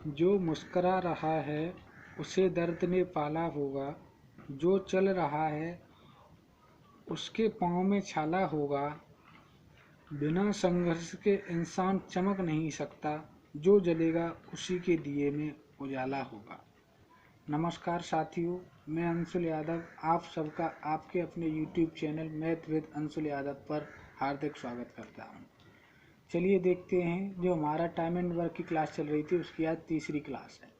जो मुस्करा रहा है उसे दर्द ने पाला होगा, जो चल रहा है उसके पाँव में छाला होगा। बिना संघर्ष के इंसान चमक नहीं सकता, जो जलेगा उसी के दिए में उजाला होगा। नमस्कार साथियों, मैं अंशुल यादव आप सबका आपके अपने YouTube channel math with Anshul Yadav पर हार्दिक स्वागत करता हूं। चलिए देखते हैं, जो हमारा टाइम एंड वर्क की क्लास चल रही थी उसकी आज तीसरी क्लास है।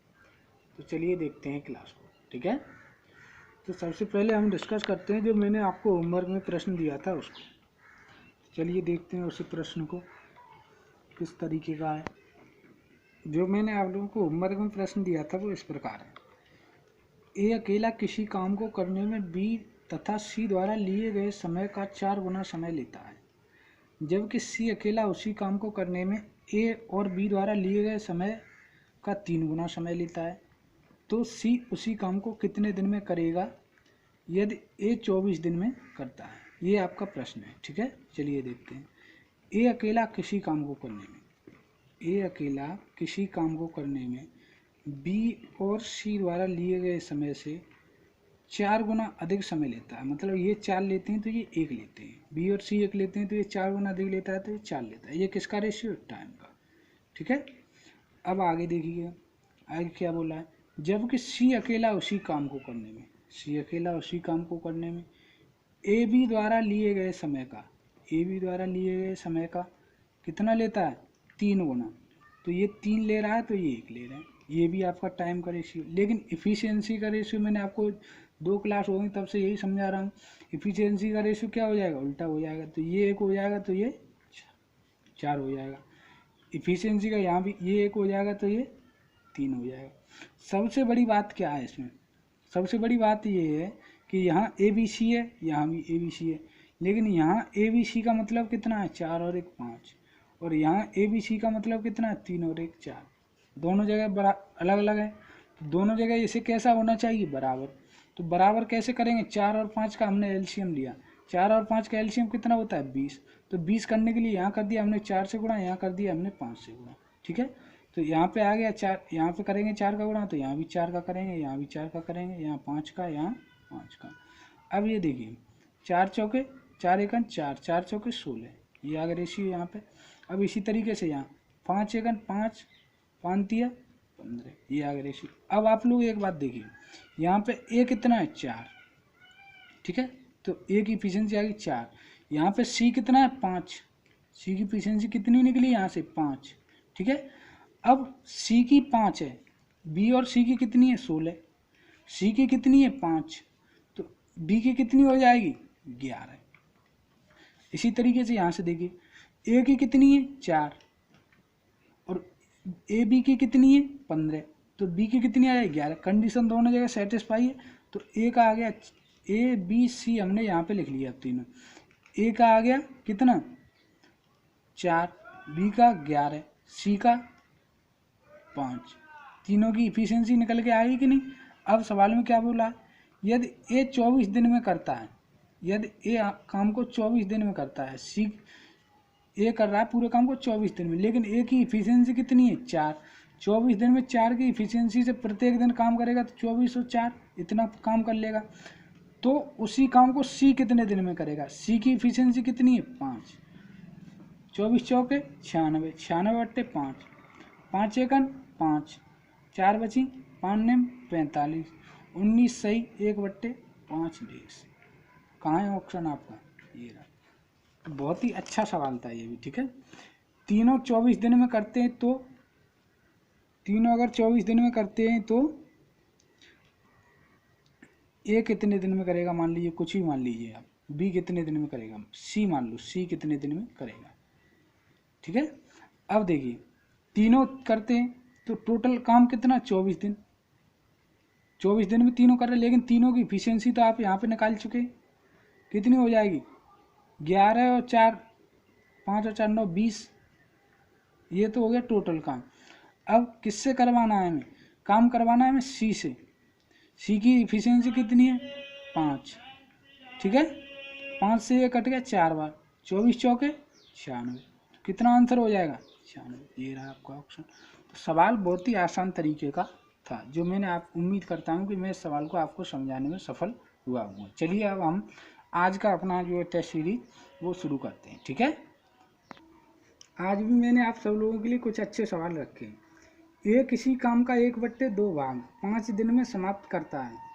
तो चलिए देखते हैं क्लास को, ठीक है। तो सबसे पहले हम डिस्कस करते हैं जो मैंने आपको होमवर्क में प्रश्न दिया था उसको। चलिए देखते हैं उसी प्रश्न को किस तरीके का है। जो मैंने आप लोगों को होमवर्क में प्रश्न दिया था वो इस प्रकार है। ए अकेला किसी काम को करने में बी तथा सी द्वारा लिए गए समय का 4 गुना समय लेता है, जबकि सी अकेला उसी काम को करने में ए और बी द्वारा लिए गए समय का 3 गुना समय लेता है। तो सी उसी काम को कितने दिन में करेगा यदि ए 24 दिन में करता है? ये आपका प्रश्न है, ठीक है। चलिए देखते हैं। ए अकेला किसी काम को करने में बी और सी द्वारा लिए गए समय से 4 गुना अधिक समय लेता है। मतलब ये 4 लेते हैं तो ये 1 लेते हैं, बी और सी 1 लेते हैं तो ये 4 गुना अधिक लेता है तो ये 4 लेता है। ये किसका रेशियो? टाइम का, ठीक है। अब आगे देखिए, आगे क्या बोला है। जबकि सी अकेला उसी काम को करने में ए बी द्वारा लिए गए समय का कितना लेता है? 3 गुना। तो ये 3 ले रहा है तो ये 1 ले रहे हैं। ये भी आपका टाइम का रेशियो। लेकिन इफिशियंसी का रेशियो मैंने आपको 2 क्लास हो गई तब से यही समझा रहा हूँ। इफिशियंसी का रेशियो क्या हो जाएगा? उल्टा हो जाएगा। तो ये 1 हो जाएगा तो ये 4 हो जाएगा। इफिशियंसी का यहाँ भी ये 1 हो जाएगा तो ये 3 हो जाएगा। सबसे बड़ी बात क्या है इसमें? सबसे बड़ी बात ये है कि यहाँ ए बी सी है, यहाँ भी ए बी सी है, लेकिन यहाँ ए बी सी का मतलब कितना है? 4 और 1 5, और यहाँ ए बी सी का मतलब कितना है? 3 और 1 4। दोनों जगह बड़ा अलग अलग है, दोनों जगह इसे कैसा होना चाहिए? बराबर। तो बराबर कैसे करेंगे? 4 और 5 का हमने एलसीएम लिया, 4 और 5 का एलसीएम कितना होता है? 20। तो 20 करने के लिए यहाँ कर दिया हमने 4 से गुणा, यहाँ कर दिया हमने 5 से गुणा, ठीक है। तो यहाँ पे आ गया 4, यहाँ पे करेंगे 4 का गुणा तो यहाँ भी 4 का करेंगे, यहाँ भी 4 का करेंगे, यहाँ 5 का, यहाँ 5 का। अब ये देखिए, 4 चौके 4 एकन 4, 4 चौके 16, ये आ गया रेशियो यहाँ पे। अब इसी तरीके से यहाँ 5 एकन 5, 5 तिया 15, ये आ गया रेशियो। अब आप लोग एक बात देखिए, यहाँ पे ए कितना है? 4, ठीक है। तो ए की इफिशियंसी आ गई 4। यहाँ पे सी कितना है? 5। सी की इफिशियंसी कितनी निकली यहाँ से? 5, ठीक है। अब सी की 5 है, बी और सी की कितनी है? 16। सी की कितनी है? 5। तो बी की कितनी हो जाएगी? 11। इसी तरीके से यहाँ से देखिए, ए की कितनी है? 4, और ए बी की कितनी है? 15। तो बी की कितनी आ जाएगी? 11। कंडीशन दोनों जगह सेटिस्फाई है। तो ए का आ गया, ए बी सी हमने यहाँ पे लिख लिया तीनों। ए का आ गया कितना? 4, बी का 11, सी का 5। तीनों की इफिशियंसी निकल के आएगी कि नहीं? अब सवाल में क्या बोला? यदि ए 24 दिन में करता है, यदि ए काम को 24 दिन में करता है, सी ए कर रहा है पूरे काम को 24 दिन में, लेकिन ए की इफिशियंसी कितनी है? 4। 24 दिन में 4 की इफिशियंसी से प्रत्येक दिन काम करेगा तो 24 और 4 इतना काम कर लेगा। तो उसी काम को सी कितने दिन में करेगा? सी की इफिशियंसी कितनी है? 5। 24 चौके 96, 96 बट्टे 5, 5 एकन 5, 4 बची, 5 नेम 45, 19 सही, 1/5 डेज। कहाँ है ऑप्शन आपका? ये रहा। बहुत ही अच्छा सवाल था ये भी, ठीक है। तीनों 24 दिन में करते हैं तो, तीनों अगर 24 दिन में करते हैं तो ए कितने दिन में करेगा? मान लीजिए कुछ भी मान लीजिए आप। बी कितने दिन में करेगा? सी मान लो, सी कितने दिन में करेगा, ठीक है। अब देखिए, तीनों करते हैं तो टोटल काम कितना? 24 दिन। 24 दिन में तीनों कर रहे हैं, लेकिन तीनों की इफिशियंसी तो आप यहाँ पे निकाल चुके हैं। कितनी हो जाएगी? 11 और 4, 5 और 4 9, 20। ये तो हो गया टोटल काम। अब किससे करवाना है हमें? काम करवाना है हमें सी से। सी की इफिशियंसी कितनी है? 5, ठीक है। 5 से ये कट गया 4 बार, 24 चौके 96। कितना आंसर हो जाएगा? 96। ये रहा आपका ऑप्शन। तो सवाल बहुत ही आसान तरीके का था, जो मैंने आप उम्मीद करता हूँ कि मैं इस सवाल को आपको समझाने में सफल हुआ हूँ। चलिए अब हम आज का अपना जो टेस्ट सीरीज वो शुरू करते हैं। ठीक है, आज भी मैंने आप सब लोगों के लिए कुछ अच्छे सवाल रखे हैं। ए किसी काम का 1/2 भाग 5 दिन में समाप्त करता है।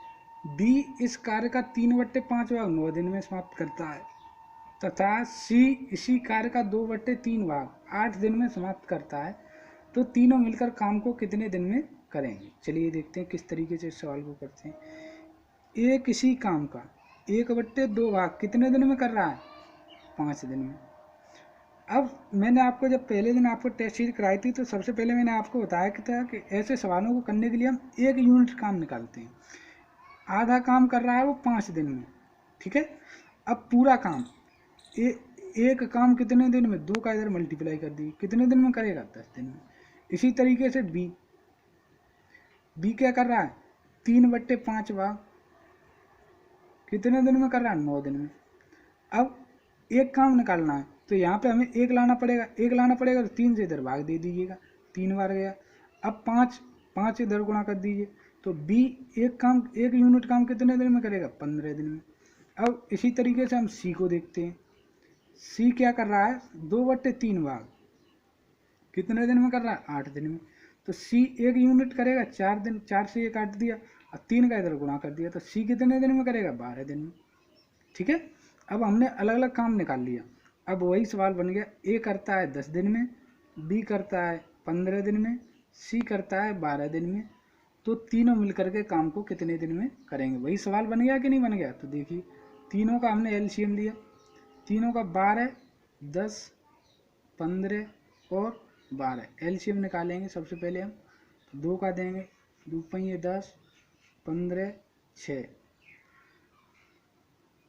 बी इस कार्य का 3/5 भाग 9 दिन में समाप्त करता है, तथा सी इसी कार्य का 2/3 भाग 8 दिन में समाप्त करता है। तो तीनों मिलकर काम को कितने दिन में करेंगे? चलिए देखते हैं किस तरीके से इस सवाल को करते हैं। ए किसी काम का 1/2 भाग कितने दिन में कर रहा है? 5 दिन में। अब मैंने आपको जब पहले दिन आपको टेस्ट सीरीज कराई थी, तो सबसे पहले मैंने आपको बताया कि था कि ऐसे सवालों को करने के लिए हम 1 यूनिट काम निकालते हैं। आधा काम कर रहा है वो 5 दिन में, ठीक है। अब पूरा काम एक काम कितने दिन में? 2 का इधर मल्टीप्लाई कर दी, कितने दिन में करेगा? 10 दिन में। इसी तरीके से बी क्या कर रहा है? 3/5 भाग कितने दिन में कर रहा है? 9 दिन में। अब एक काम निकालना है, तो यहाँ पे हमें एक लाना पड़ेगा, तो 3 से इधर भाग दे दीजिएगा, 3 बार गया। अब 5 इधर गुणा कर दीजिए, तो बी एक यूनिट काम कितने दिन में करेगा? 15 दिन में। अब इसी तरीके से हम सी को देखते हैं। सी क्या कर रहा है? 2/3 भाग कितने दिन में कर रहा है? 8 दिन में। तो सी एक यूनिट करेगा 4 दिन, 4 से ये काट दिया और 3 का इधर गुणा कर दिया, तो सी कितने दिन में करेगा? 12 दिन में। ठीक है, अब हमने अलग अलग काम निकाल लिया। अब वही सवाल बन गया, ए करता है 10 दिन में, बी करता है 15 दिन में, सी करता है 12 दिन में। तो तीनों मिलकर के काम को कितने दिन में करेंगे? वही सवाल बन गया कि नहीं बन गया? तो देखिए, तीनों का हमने एलसीएम लिया, तीनों का 12, 10, 15 और 12 एलसीएम निकालेंगे। सबसे पहले हम 2 का देंगे, 2 पंजे 10, 15, 6,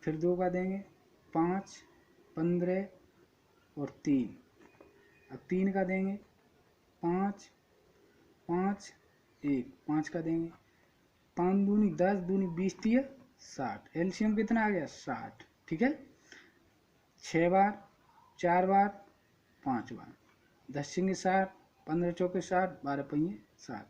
फिर 2 का देंगे 5, 15 और 3। अब 3 का देंगे 5, 5, 1, 5 का देंगे 5 दूनी 10, दूनी 20, 60। एलसीएम कितना आ गया? 60। ठीक है, 6 बार, 4 बार, 5 बार, 10 सिंगे 60, 15 चौके 60, 12 पंजे 60।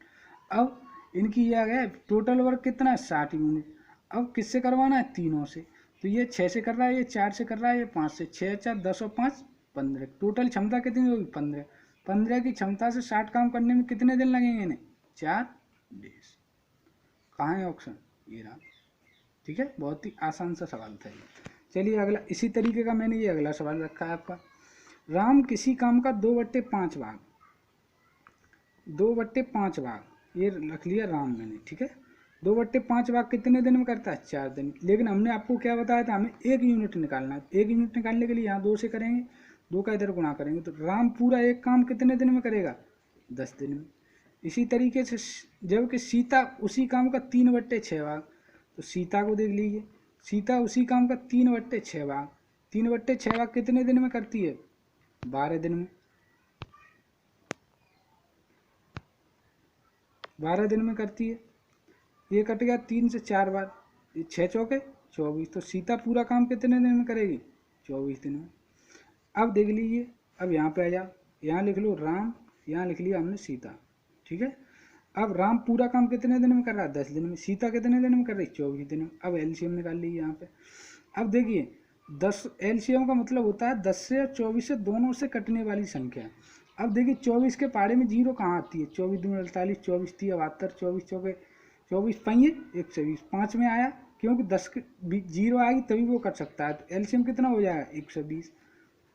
अब इनकी ये आ गया टोटल वर्क कितना है? 60 यूनिट। अब किससे करवाना है? तीनों से। तो ये 6 से कर रहा है, ये 4 से कर रहा है, ये 5 से। 6 4 10 और 5 15। टोटल क्षमता कितनी होगी? 15। 15 की क्षमता से 60 काम करने में कितने दिन लगेंगे इन्हें? 4 डेज। कहाँ है ऑप्शन? ये रहा। ठीक है, बहुत ही आसान सा सवाल था ये। चलिए अगला, इसी तरीके का मैंने ये अगला सवाल रखा है आपका। राम किसी काम का 2/5 भाग 2/5 भाग ये रख लिया राम मैंने, ठीक है। 2/5 भाग कितने दिन में करता है? 4 दिन। लेकिन हमने आपको क्या बताया था? हमें 1 यूनिट निकालना है। 1 यूनिट निकालने के लिए यहाँ 2 से करेंगे, 2 का इधर गुणा करेंगे, तो राम पूरा एक काम कितने दिन में करेगा? 10 दिन में। इसी तरीके से जबकि सीता उसी काम का 3/6 भाग, तो सीता को देख लीजिए, सीता उसी काम का 3/6 भाग, 3/6 भाग कितने दिन में करती है? 12 दिन में। 12 दिन में करती है। ये कट गया 3 से 4 बार, 6 चौके 24। तो सीता पूरा काम कितने दिन में करेगी? 24 दिन में। अब देख लीजिए, अब यहाँ पे आ जाओ, यहाँ लिख लो राम, यहाँ लिख लिया हमने सीता, ठीक है। अब राम पूरा काम कितने दिन में कर रहा है? 10 दिन में। सीता कितने दिन में कर रही है? 24 दिन में। अब एलसीएम निकाल लीजिए यहाँ पे। अब देखिए 10 एलसीएम का मतलब होता है 10 से और 24 से दोनों से कटने वाली संख्या। अब देखिए 24 के पहाड़े में जीरो कहाँ आती है? 24 दूनी 48, 24 3 72, 24 चौके 24 पंजे 120, 5 में आया, क्योंकि 10 के जीरो आएगी तभी वो कर सकता है। तो एलसीएम कितना हो जाएगा? 120।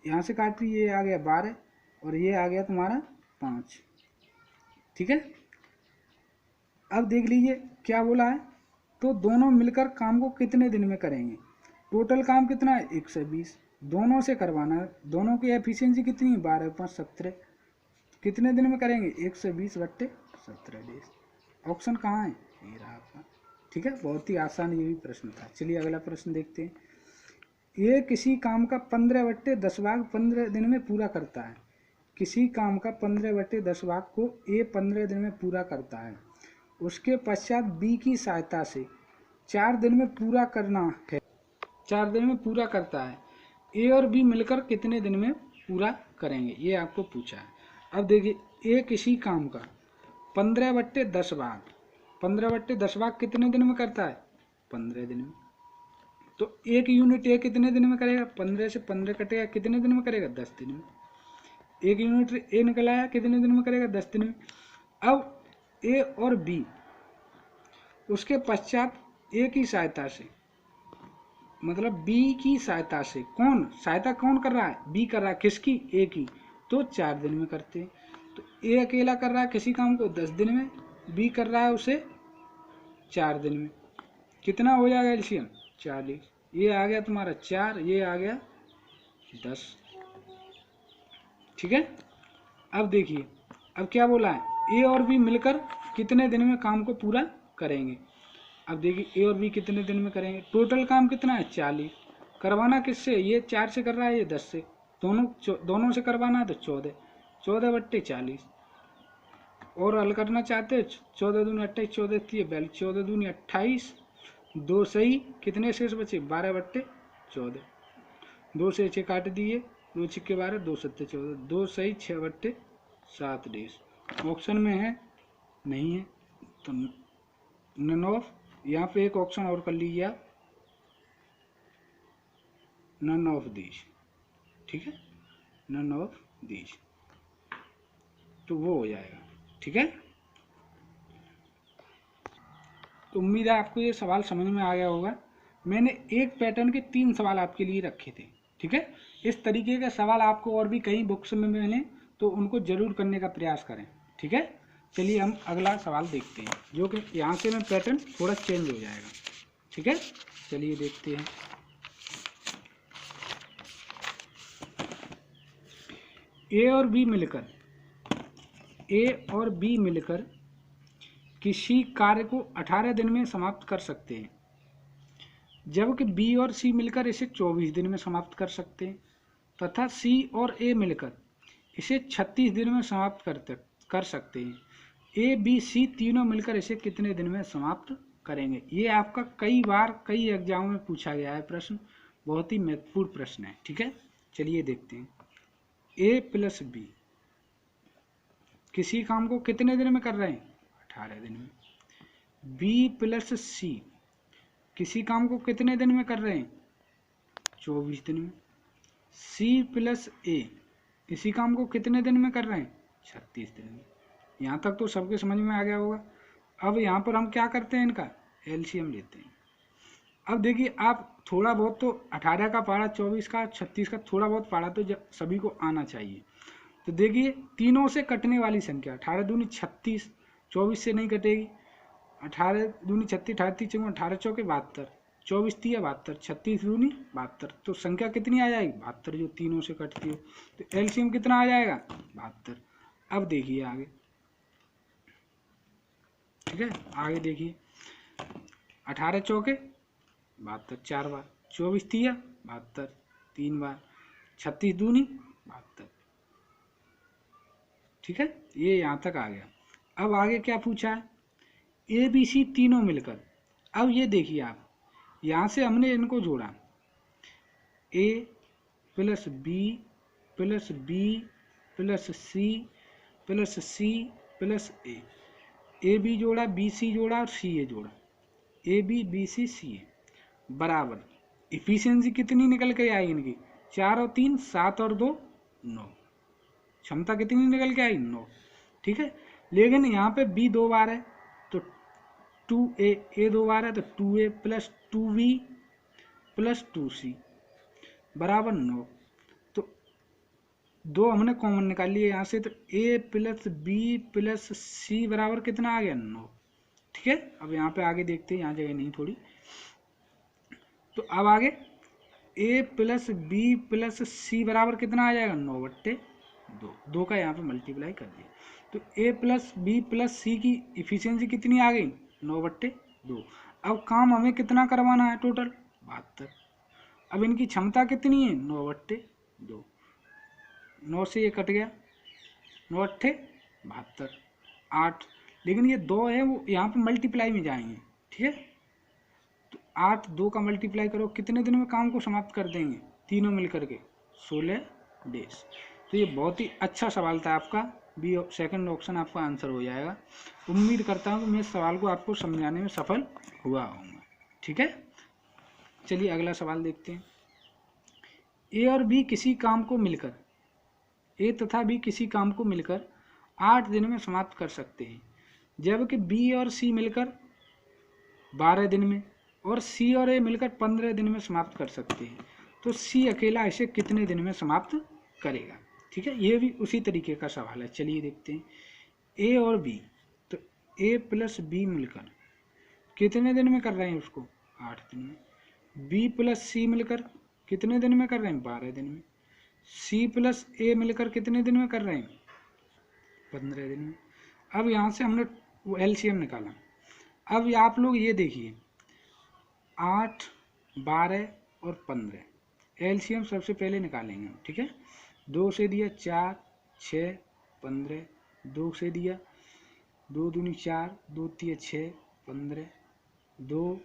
यहाँ से काट ये आ गया 12 और ये आ गया तुम्हारा 5, ठीक है। अब देख लीजिए क्या बोला है, तो दोनों मिलकर काम को कितने दिन में करेंगे? टोटल काम कितना है? 120। दोनों से करवाना है, दोनों की एफिशिएंसी कितनी है? 12 5 17। कितने दिन में करेंगे? 120/17 डेज। ऑप्शन कहाँ है? ये रहा आपका, ठीक है। बहुत ही आसान ये भी प्रश्न था। चलिए अगला प्रश्न देखते हैं। ये किसी काम का 15/10 भाग 15 दिन में पूरा करता है। किसी काम का 15/10 भाग को ए 15 दिन में पूरा करता है। उसके पश्चात बी की सहायता से 4 दिन में पूरा करना है, 4 दिन में पूरा करता है। ए और बी मिलकर कितने दिन में पूरा करेंगे? ये आपको पूछा है। अब देखिए एक इसी काम का 15/10 भाग, 15/10 भाग कितने दिन में करता है? 15 दिन में। तो एक यूनिट ए कितने दिन में करेगा? 15 से 15 कटेगा, कितने दिन में करेगा? 10 दिन में। एक यूनिट ए निकल आया, कितने दिन में करेगा? 10 दिन में। अब ए और बी, उसके पश्चात ए की सहायता से, मतलब बी की सहायता से, सहायता कौन कर रहा है? बी कर रहा है। किसकी? ए की। तो 4 दिन में करते हैं। तो ए अकेला कर रहा है किसी काम को 10 दिन में, बी कर रहा है उसे 4 दिन में। कितना हो जाएगा एलसीएम? 40। ये आ गया तुम्हारा 4, ये आ गया 10। ठीक है। अब देखिए, अब क्या बोला है? ए और बी मिलकर कितने दिन में काम को पूरा करेंगे? अब देखिए ए और बी कितने दिन में करेंगे। टोटल काम कितना है? 40। करवाना किससे? ये 4 से कर रहा है, ये 10 से। दोनों से करवाना है तो 14, 14/40। और हल करना चाहते हो 14 दूनी 28, 14 14 दूनी 28, 2 सही, कितने शेष बचे? 12/14। 2 से 6 काट दिए, 2 6 12, 2 7 14, 2 सही, 6/7 डेज। ऑप्शन में है? नहीं है, तो नन ऑफ। यहाँ पे एक ऑप्शन और कर लीजिए आप, नन ऑफ दीज। ठीक है, नन ऑफ दीज, तो वो हो जाएगा। ठीक है। तो उम्मीद है आपको ये सवाल समझ में आ गया होगा। मैंने एक पैटर्न के 3 सवाल आपके लिए रखे थे। ठीक है। इस तरीके के सवाल आपको और भी कई बुक्स में मिलें तो उनको जरूर करने का प्रयास करें। ठीक है। चलिए हम अगला सवाल देखते हैं, जो कि यहाँ से मैं पैटर्न थोड़ा चेंज हो जाएगा। ठीक है, चलिए देखते हैं। ए और बी मिलकर किसी कार्य को 18 दिन में समाप्त कर सकते हैं, जबकि बी और सी मिलकर इसे 24 दिन में समाप्त कर सकते हैं, तथा सी और ए मिलकर इसे 36 दिन में समाप्त कर सकते हैं। ए बी सी तीनों मिलकर इसे कितने दिन में समाप्त करेंगे? ये आपका कई बार कई एग्जाम में पूछा गया है प्रश्न, बहुत ही महत्वपूर्ण प्रश्न है। ठीक है, चलिए देखते हैं। ए प्लस बी किसी काम को कितने दिन में कर रहे हैं? 18 दिन में। बी प्लस सी किसी काम को कितने दिन में कर रहे हैं? 24 दिन में। सी प्लस ए इसी काम को कितने दिन में कर रहे हैं? 36 दिन में। यहाँ तक तो सबके समझ में आ गया होगा। अब यहाँ पर हम क्या करते हैं? इनका एलसीएम लेते हैं। अब देखिए, आप थोड़ा बहुत तो 18 का पढ़ा, 24 का, 36 का थोड़ा बहुत पढ़ा तो सभी को आना चाहिए। तो देखिए, तीनों से कटने वाली संख्या 18 दूनी 36, 24 से नहीं कटेगी। 18 दूनी 36, 18 3 18 चौके 72, 24 3 72, 36 दूनी 72। तो संख्या कितनी आ जाएगी? 72, जो तीनों से कटती हो। तो एलसीएम कितना आ जाएगा? 72। अब देखिए आगे। ठीक है, आगे देखिए। 18 चौके 72 4 बार, 24 3 72 3 बार, 36 दूनी 72। ठीक है, ये यहाँ तक आ गया। अब आगे क्या पूछा है? ए बी सी तीनों मिलकर। अब ये देखिए आप, यहाँ से हमने इनको जोड़ा, A plus B plus B plus C plus C plus A B जोड़ा, बी सी जोड़ा और सी ए जोड़ा। ए बी सी सी ए बराबर इफिशियंसी कितनी निकल के आई इनकी? 4 और 3 7 और 2 9। क्षमता कितनी निकल के आई? 9। ठीक है, लेकिन यहाँ पे बी 2 बार है तो 2a 2 बार है तो 2a plus 2b plus 2c बराबर 9। तो 2 हमने कॉमन निकाल लिए यहाँ से, तो a प्लस बी प्लस सी बराबर कितना आ गया? 9। ठीक है, अब यहाँ पे आगे देखते हैं, यहाँ जगह नहीं थोड़ी। तो अब आगे a प्लस बी प्लस सी बराबर कितना आ जाएगा? 9/2। 2 का यहाँ पे मल्टीप्लाई कर दिया, तो a प्लस बी प्लस सी की इफिशियंसी कितनी आ गई? 9/2। अब काम हमें कितना करवाना है? टोटल 72। अब इनकी क्षमता कितनी है? 9/2। 9 से ये कट गया, 9 8 72 8। लेकिन ये 2 है वो यहाँ पे मल्टीप्लाई में जाएंगे। ठीक है, तो 8 2 का मल्टीप्लाई करो, कितने दिन में काम को समाप्त कर देंगे तीनों मिलकर के? 16 डेज। तो ये बहुत ही अच्छा सवाल था आपका। बी सेकंड ऑप्शन आपका आंसर हो जाएगा। उम्मीद करता हूँ कि मैं इस सवाल को आपको समझाने में सफल हुआ होऊंगा। ठीक है, चलिए अगला सवाल देखते हैं। ए और बी किसी काम को मिलकर, ए तथा बी किसी काम को मिलकर 8 दिन में समाप्त कर सकते हैं, जबकि बी और सी मिलकर 12 दिन में और सी और ए मिलकर 15 दिन में समाप्त कर सकते हैं। तो सी अकेला इसे कितने दिन में समाप्त करेगा। ठीक है, ये भी उसी तरीके का सवाल है। चलिए देखते हैं। ए और बी, तो ए प्लस बी मिलकर कितने दिन में कर रहे हैं उसको, 8 दिन में। बी प्लस सी मिलकर कितने दिन में कर रहे हैं, 12 दिन में। सी प्लस ए मिलकर कितने दिन में कर रहे हैं, 15 दिन में। अब यहाँ से हमने वो एलसीएम निकाला। अब आप लोग ये देखिए, 8, 12 और 15 एलसीएम सबसे पहले निकालेंगे हम। ठीक है, 2 से दिया 4, 6, 15, 2 से दिया 2 दूनी 4, 2 तिया 6, 15, 2,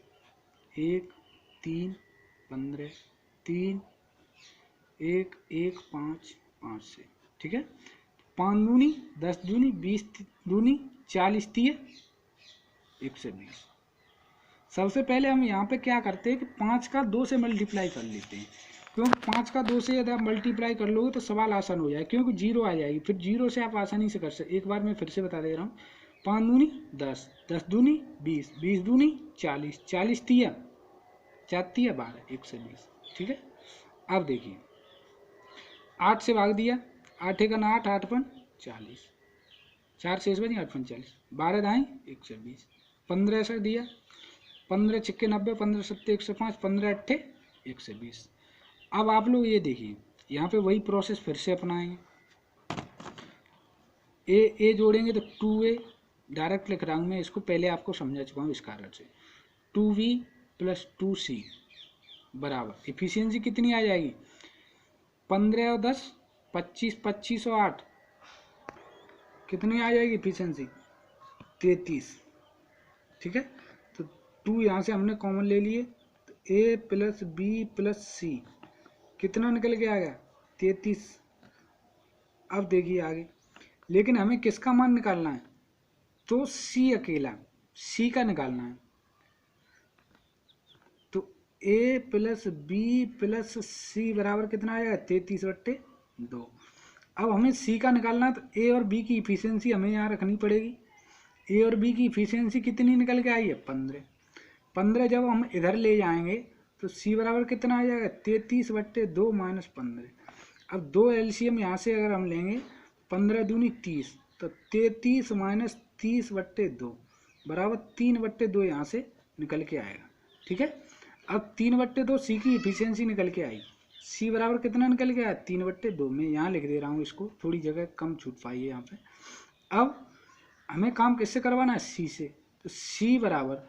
1, 3, 15, 3, 1, 1, 5, 5 से। ठीक है, 5 दूनी 10 दूनी 20 दूनी 40 तिया 120। सबसे पहले हम यहाँ पे क्या करते हैं कि 5 का 2 से मल्टीप्लाई कर लेते हैं, क्योंकि 5 का 2 से यदि आप मल्टीप्लाई कर लोगे तो सवाल आसान हो जाए, क्योंकि 0 आ जाएगी। फिर 0 से आप आसानी से कर सकते। एक बार मैं फिर से बता दे रहा हूँ। 5 दूनी 10, 10 दूनी 20, 20 दूनी 40, 40 तिया 4 तिया 12, 120। ठीक है, अब देखिए 8 से भाग दिया, 8 एक 8, 8 पन 40, 4 शेष बनी 8 पन 40, 12 दाएँ 120, 15 से दिया, 15 छिक्के 90, 15 सत्ते 105, 15 अट्ठे 120। अब आप लोग ये देखिए, यहाँ पे वही प्रोसेस फिर से अपनाएंगे। ए जोड़ेंगे तो 2a डायरेक्ट लिख रहा हूँ मैं, इसको पहले आपको समझा चुका हूँ इस कारण से। 2v प्लस 2c बराबर इफिशियंसी कितनी आ जाएगी, 15 और 10 25, 25 और 8 कितनी आ जाएगी इफिशियंसी, 33। ठीक है, तो 2 यहाँ से हमने कॉमन ले लिए, तो a प्लस बी प्लस सी कितना निकल के आ गया, 33। अब देखिए आगे, लेकिन हमें किसका मान निकालना है, तो सी अकेला, सी का निकालना है। तो a प्लस बी प्लस सी बराबर कितना आएगा, 33/2। अब हमें सी का निकालना है, तो ए और बी की इफिशियंसी हमें यहाँ रखनी पड़ेगी। ए और बी की इफिशियंसी कितनी निकल के आई है, 15। 15 जब हम इधर ले जाएंगे तो सी बराबर कितना आ जाएगा, 33/2 माइनस 15। अब 2 एलसीएम यहाँ से अगर हम लेंगे, 15 दूनी 30, तो 33 माइनस 30/2 बराबर 3/2 यहाँ से निकल के आएगा। ठीक है, अब 3/2 सी की इफिशियंसी निकल के आई। सी बराबर कितना निकल के आया, 3/2। मैं यहाँ लिख दे रहा हूँ इसको, थोड़ी जगह कम छूट पाई है यहाँ पे। अब हमें काम किससे करवाना है, सी से। तो सी बराबर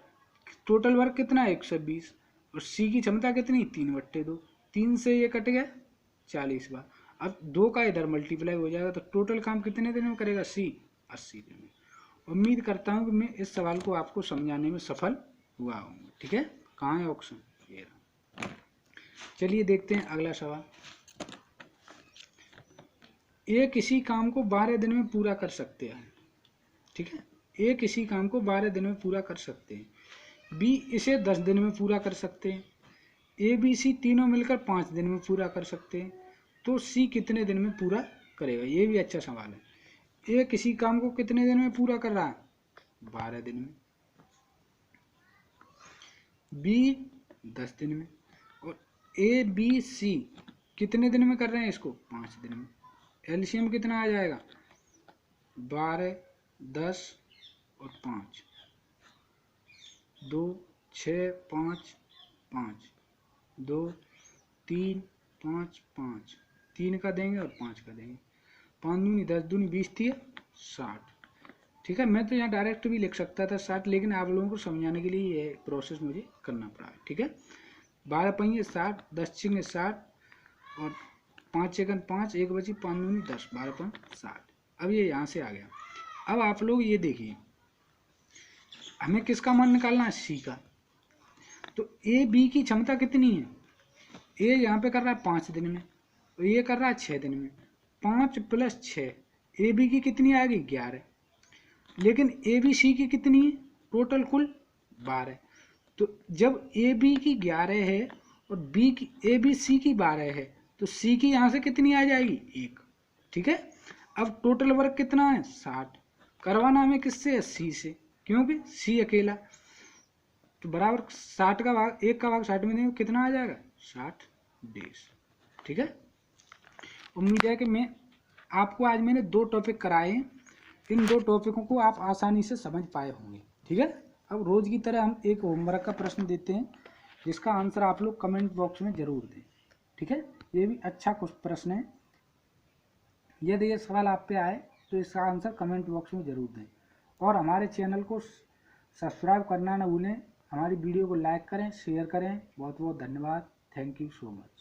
टोटल वर्क कितना है, 120, और सी की क्षमता कितनी, 3/2। 3 से ये कट गया 40 बार। अब 2 का इधर मल्टीप्लाई हो जाएगा, तो टोटल काम कितने दिन में करेगा, सी 80 दिन में। उम्मीद करता हूँ कि मैं इस सवाल को आपको समझाने में सफल हुआ हूँ। ठीक है, कहाँ है ऑप्शन, ये रहा। चलिए देखते हैं अगला सवाल। ए किसी काम को 12 दिन में पूरा कर सकते हैं। ठीक है, ए किसी काम को 12 दिन में पूरा कर सकते हैं, बी इसे 10 दिन में पूरा कर सकते हैं, ए बी सी तीनों मिलकर 5 दिन में पूरा कर सकते हैं। तो सी कितने दिन में पूरा करेगा, ये भी अच्छा सवाल है। ए किसी काम को कितने दिन में पूरा कर रहा है, 12 दिन में। बी 10 दिन में, और ए बी सी कितने दिन में कर रहे हैं इसको, 5 दिन में। एलसीएम कितना आ जाएगा, 12, 10 और 5, 2, 6, 5, 5, 2, 3, 5, 5, 3 का देंगे और 5 का देंगे। 5 दूनी 10 दूनी 20 थी 60। ठीक है, मैं तो यहाँ डायरेक्ट भी लिख सकता था 60, लेकिन आप लोगों को समझाने के लिए ये प्रोसेस मुझे करना पड़ा। ठीक है, 12 पहिए 60, 10 छिंगे 60 और 5 चेकन 5, 1 बची 5 दूनी 10, 12 5 60। अब ये यहाँ से आ गया। अब आप लोग ये देखिए, हमें किसका मान निकालना है, सी का। तो ए बी की क्षमता कितनी है, ए यहाँ पे कर रहा है 5 दिन में, और ये कर रहा है 6 दिन में। 5 + 6 ए बी की कितनी आ गई 11, लेकिन ए बी सी की कितनी है टोटल कुल 12। तो जब ए बी की 11 है और बी की ए बी सी की 12 है तो सी की यहाँ से कितनी आ जाएगी 1। ठीक है, अब टोटल वर्क कितना है 60, करवाना हमें किससे है सी से, क्योंकि सी अकेला। तो बराबर 60 का भाग 1 का भाग 60 में देंगे कितना आ जाएगा 60 डेज। ठीक है, उम्मीद है कि मैं आपको आज मैंने 2 टॉपिक कराए हैं, इन 2 टॉपिकों को आप आसानी से समझ पाए होंगे। ठीक है, अब रोज की तरह हम एक होमवर्क का प्रश्न देते हैं जिसका आंसर आप लोग कमेंट बॉक्स में जरूर दें। ठीक है, ये भी अच्छा कुछ प्रश्न है, यदि ये सवाल आप पे आए तो इसका आंसर कमेंट बॉक्स में जरूर दें और हमारे चैनल को सब्सक्राइब करना ना भूलें। हमारी वीडियो को लाइक करें, शेयर करें। बहुत बहुत धन्यवाद। Thank you so much.